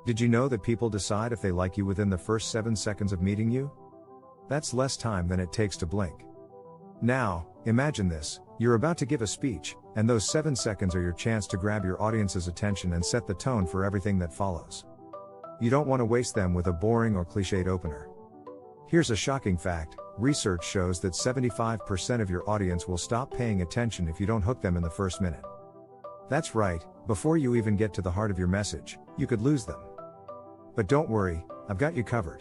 Did you know that people decide if they like you within the first 7 seconds of meeting you? That's less time than it takes to blink. Now, imagine this, you're about to give a speech, and those 7 seconds are your chance to grab your audience's attention and set the tone for everything that follows. You don't want to waste them with a boring or clichéd opener. Here's a shocking fact, research shows that 75% of your audience will stop paying attention if you don't hook them in the first minute. That's right, before you even get to the heart of your message, you could lose them. But don't worry, I've got you covered.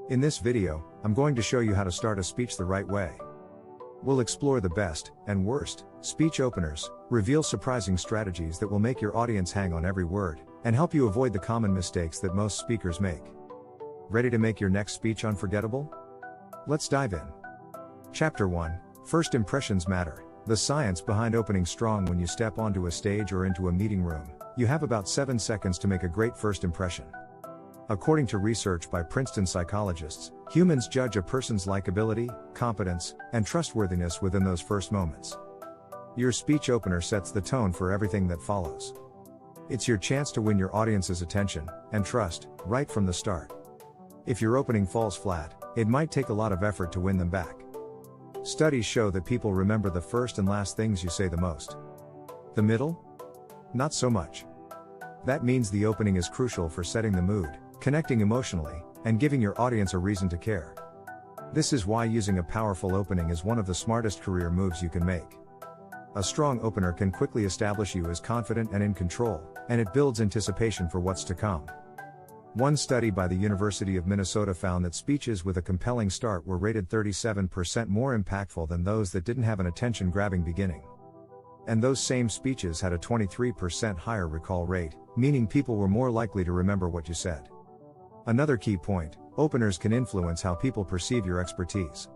In this video, I'm going to show you how to start a speech the right way. We'll explore the best, and worst, speech openers, reveal surprising strategies that will make your audience hang on every word, and help you avoid the common mistakes that most speakers make. Ready to make your next speech unforgettable? Let's dive in. Chapter 1, First Impressions Matter, the science behind opening strong when you step onto a stage or into a meeting room. You have about 7 seconds to make a great first impression. According to research by Princeton psychologists, humans judge a person's likability, competence, and trustworthiness within those first moments. Your speech opener sets the tone for everything that follows. It's your chance to win your audience's attention and trust right from the start. If your opening falls flat, it might take a lot of effort to win them back. Studies show that people remember the first and last things you say the most. The middle? Not so much. That means the opening is crucial for setting the mood, connecting emotionally, and giving your audience a reason to care. This is why using a powerful opening is one of the smartest career moves you can make. A strong opener can quickly establish you as confident and in control, and it builds anticipation for what's to come. One study by the University of Minnesota found that speeches with a compelling start were rated 37% more impactful than those that didn't have an attention-grabbing beginning. And those same speeches had a 23% higher recall rate, meaning people were more likely to remember what you said. Another key point, openers can influence how people perceive your expertise.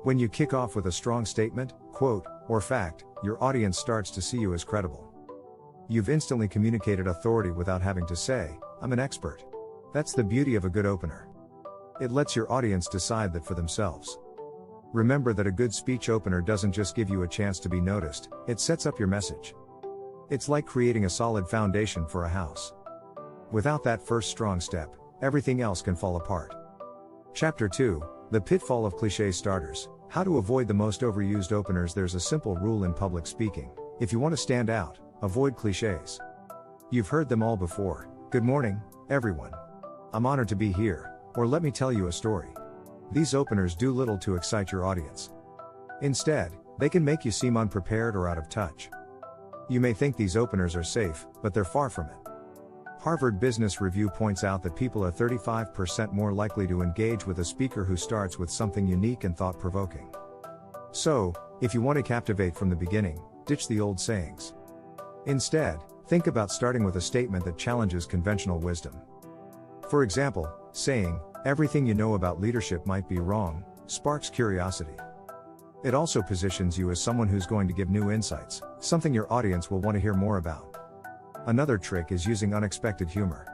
When you kick off with a strong statement, quote, or fact, your audience starts to see you as credible. You've instantly communicated authority without having to say, I'm an expert. That's the beauty of a good opener. It lets your audience decide that for themselves. Remember that a good speech opener doesn't just give you a chance to be noticed, it sets up your message. It's like creating a solid foundation for a house. Without that first strong step, everything else can fall apart. Chapter 2, The Pitfall of Cliché Starters, How to Avoid the Most Overused Openers. There's a simple rule in public speaking. If you want to stand out, avoid clichés. You've heard them all before. Good morning, everyone. I'm honored to be here, or let me tell you a story. These openers do little to excite your audience. Instead, they can make you seem unprepared or out of touch. You may think these openers are safe, but they're far from it. Harvard Business Review points out that people are 35% more likely to engage with a speaker who starts with something unique and thought-provoking. So, if you want to captivate from the beginning, ditch the old sayings. Instead, think about starting with a statement that challenges conventional wisdom. For example, saying, everything you know about leadership might be wrong, sparks curiosity. It also positions you as someone who's going to give new insights, something your audience will want to hear more about. Another trick is using unexpected humor.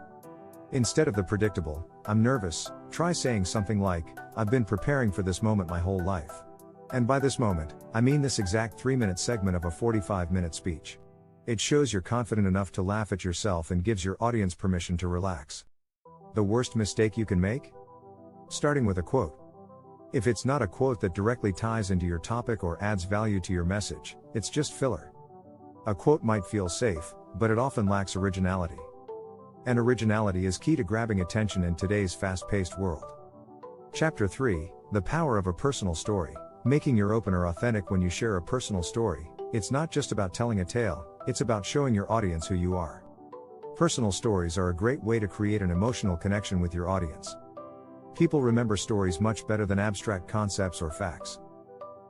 Instead of the predictable, I'm nervous, try saying something like, I've been preparing for this moment my whole life. And by this moment, I mean this exact 3-minute segment of a 45-minute speech. It shows you're confident enough to laugh at yourself and gives your audience permission to relax. The worst mistake you can make? Starting with a quote. If it's not a quote that directly ties into your topic or adds value to your message, it's just filler. A quote might feel safe, but it often lacks originality. And originality is key to grabbing attention in today's fast-paced world. Chapter 3, The Power of a Personal Story, Making your opener authentic. When you share a personal story, it's not just about telling a tale, it's about showing your audience who you are. Personal stories are a great way to create an emotional connection with your audience. People remember stories much better than abstract concepts or facts.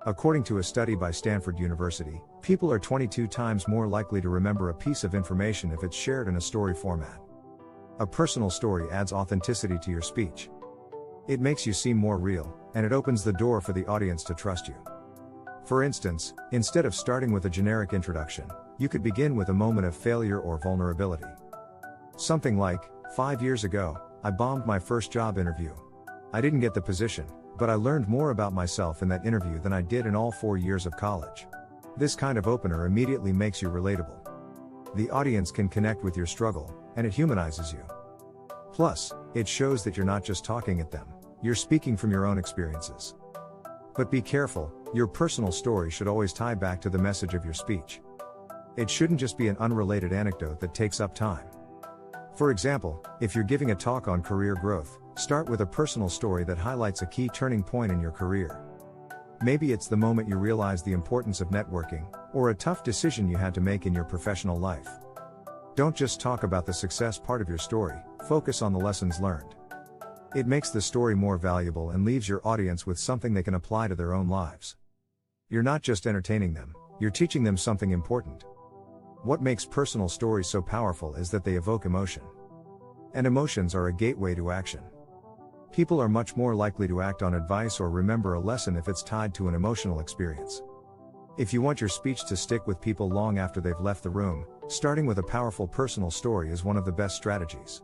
According to a study by Stanford University, people are 22 times more likely to remember a piece of information if it's shared in a story format. A personal story adds authenticity to your speech. It makes you seem more real, and it opens the door for the audience to trust you. For instance, instead of starting with a generic introduction, you could begin with a moment of failure or vulnerability. Something like, 5 years ago, I bombed my first job interview. I didn't get the position, but I learned more about myself in that interview than I did in all 4 years of college. This kind of opener immediately makes you relatable. The audience can connect with your struggle, and it humanizes you. Plus, it shows that you're not just talking at them, you're speaking from your own experiences. But be careful, your personal story should always tie back to the message of your speech. It shouldn't just be an unrelated anecdote that takes up time. For example, if you're giving a talk on career growth, start with a personal story that highlights a key turning point in your career. Maybe it's the moment you realized the importance of networking, or a tough decision you had to make in your professional life. Don't just talk about the success part of your story, focus on the lessons learned. It makes the story more valuable and leaves your audience with something they can apply to their own lives. You're not just entertaining them, you're teaching them something important. What makes personal stories so powerful is that they evoke emotion. And emotions are a gateway to action. People are much more likely to act on advice or remember a lesson if it's tied to an emotional experience. If you want your speech to stick with people long after they've left the room, starting with a powerful personal story is one of the best strategies.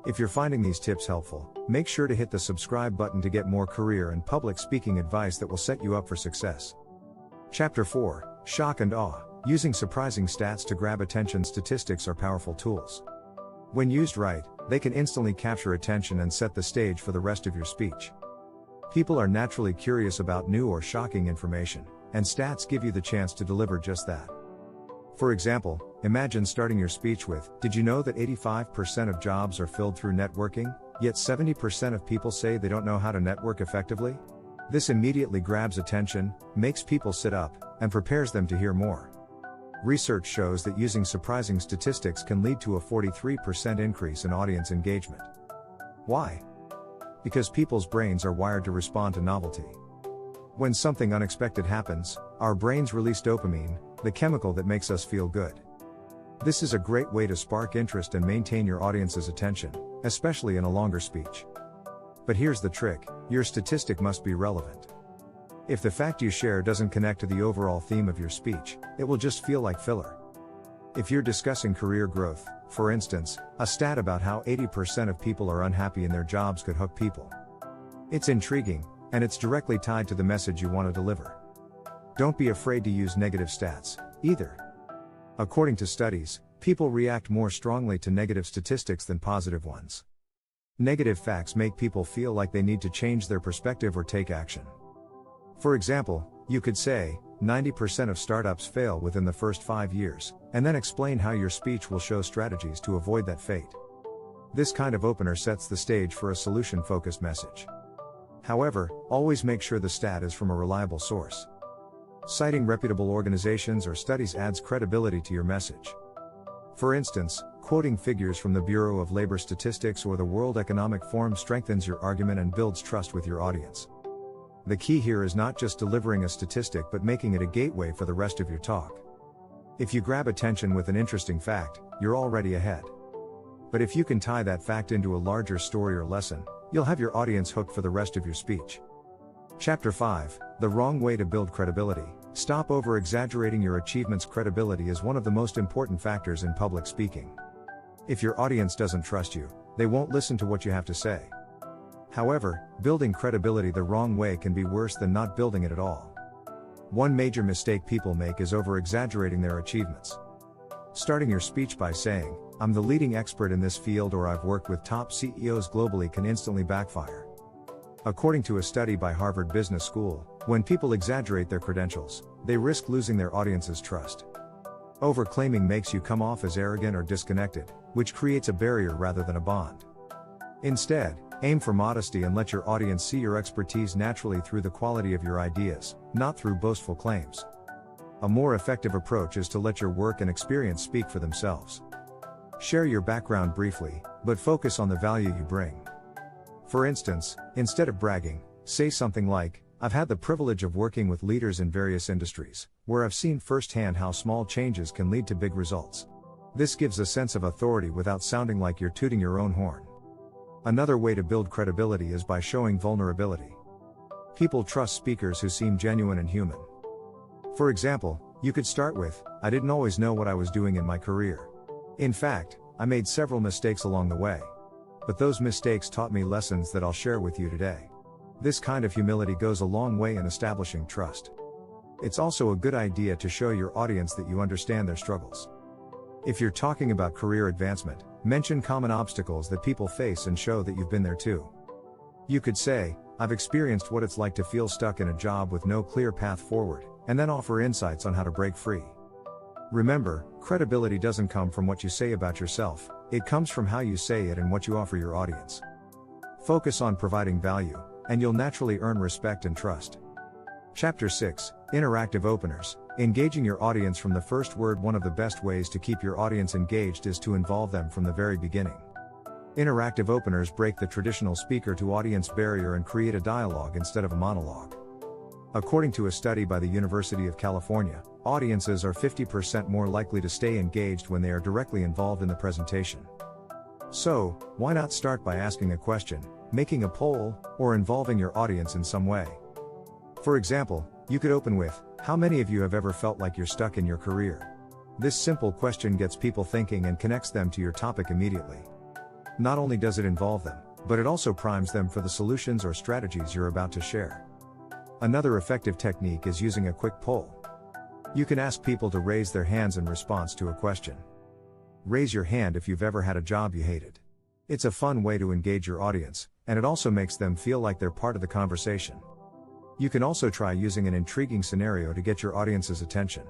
If you're finding these tips helpful, make sure to hit the subscribe button to get more career and public speaking advice that will set you up for success. Chapter 4: Shock and Awe. Using surprising stats to grab attention. Statistics are powerful tools. When used right, they can instantly capture attention and set the stage for the rest of your speech. People are naturally curious about new or shocking information, and stats give you the chance to deliver just that. For example, imagine starting your speech with, "Did you know that 85% of jobs are filled through networking, yet 70% of people say they don't know how to network effectively?" This immediately grabs attention, makes people sit up, and prepares them to hear more. Research shows that using surprising statistics can lead to a 43% increase in audience engagement. Why? Because people's brains are wired to respond to novelty. When something unexpected happens, our brains release dopamine, the chemical that makes us feel good. This is a great way to spark interest and maintain your audience's attention, especially in a longer speech. But here's the trick: your statistic must be relevant. If the fact you share doesn't connect to the overall theme of your speech, it will just feel like filler. If you're discussing career growth, for instance, a stat about how 80% of people are unhappy in their jobs could hook people. It's intriguing, and it's directly tied to the message you want to deliver. Don't be afraid to use negative stats, either. According to studies, people react more strongly to negative statistics than positive ones. Negative facts make people feel like they need to change their perspective or take action. For example, you could say, 90% of startups fail within the first 5 years, and then explain how your speech will show strategies to avoid that fate. This kind of opener sets the stage for a solution-focused message. However, always make sure the stat is from a reliable source. Citing reputable organizations or studies adds credibility to your message. For instance, quoting figures from the Bureau of Labor Statistics or the World Economic Forum strengthens your argument and builds trust with your audience. The key here is not just delivering a statistic but making it a gateway for the rest of your talk. If you grab attention with an interesting fact, you're already ahead. But if you can tie that fact into a larger story or lesson, you'll have your audience hooked for the rest of your speech. Chapter 5: The Wrong Way to Build Credibility. Stop over-exaggerating your achievements. Credibility is one of the most important factors in public speaking. If your audience doesn't trust you, they won't listen to what you have to say. However, building credibility the wrong way can be worse than not building it at all. One major mistake people make is over-exaggerating their achievements. Starting your speech by saying, "I'm the leading expert in this field," or "I've worked with top CEOs globally," can instantly backfire. According to a study by Harvard Business School, when people exaggerate their credentials, they risk losing their audience's trust. Overclaiming makes you come off as arrogant or disconnected, which creates a barrier rather than a bond. Instead, aim for modesty and let your audience see your expertise naturally through the quality of your ideas, not through boastful claims. A more effective approach is to let your work and experience speak for themselves. Share your background briefly, but focus on the value you bring. For instance, instead of bragging, say something like, "I've had the privilege of working with leaders in various industries, where I've seen firsthand how small changes can lead to big results." This gives a sense of authority without sounding like you're tooting your own horn. Another way to build credibility is by showing vulnerability. People trust speakers who seem genuine and human. For example, you could start with, "I didn't always know what I was doing in my career. In fact, I made several mistakes along the way. But those mistakes taught me lessons that I'll share with you today." This kind of humility goes a long way in establishing trust. It's also a good idea to show your audience that you understand their struggles. If you're talking about career advancement, Mention common obstacles that people face and show that you've been there too. You could say, "I've experienced what it's like to feel stuck in a job with no clear path forward," and then offer insights on how to break free. Remember, credibility doesn't come from what you say about yourself, it comes from how you say it and what you offer your audience. Focus on providing value, and you'll naturally earn respect and trust. Chapter 6, Interactive Openers. Engaging your audience from the first word. One of the best ways to keep your audience engaged is to involve them from the very beginning. Interactive openers break the traditional speaker-to-audience barrier and create a dialogue instead of a monologue. According to a study by the University of California, audiences are 50% more likely to stay engaged when they are directly involved in the presentation. So, why not start by asking a question, making a poll, or involving your audience in some way? For example, you could open with, "How many of you have ever felt like you're stuck in your career?" This simple question gets people thinking and connects them to your topic immediately. Not only does it involve them, but it also primes them for the solutions or strategies you're about to share. Another effective technique is using a quick poll. You can ask people to raise their hands in response to a question. Raise your hand if you've ever had a job you hated. It's a fun way to engage your audience, and it also makes them feel like they're part of the conversation. You can also try using an intriguing scenario to get your audience's attention.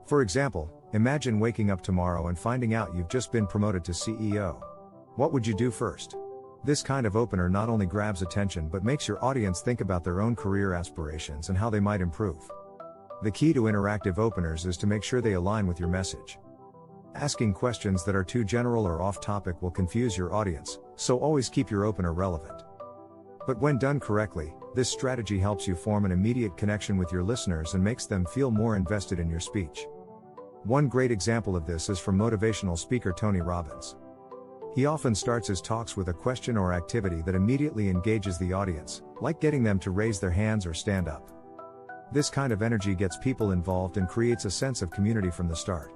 For example, imagine waking up tomorrow and finding out you've just been promoted to CEO. What would you do first? This kind of opener not only grabs attention but makes your audience think about their own career aspirations and how they might improve. The key to interactive openers is to make sure they align with your message. Asking questions that are too general or off-topic will confuse your audience, so always keep your opener relevant. But when done correctly, this strategy helps you form an immediate connection with your listeners and makes them feel more invested in your speech. One great example of this is from motivational speaker Tony Robbins. He often starts his talks with a question or activity that immediately engages the audience, like getting them to raise their hands or stand up. This kind of energy gets people involved and creates a sense of community from the start.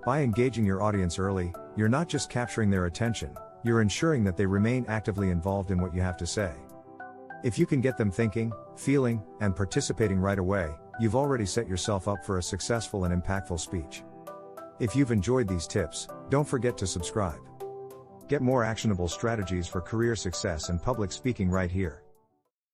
By engaging your audience early, you're not just capturing their attention, you're ensuring that they remain actively involved in what you have to say. If you can get them thinking, feeling, and participating right away, you've already set yourself up for a successful and impactful speech. If you've enjoyed these tips, don't forget to subscribe. Get more actionable strategies for career success and public speaking right here.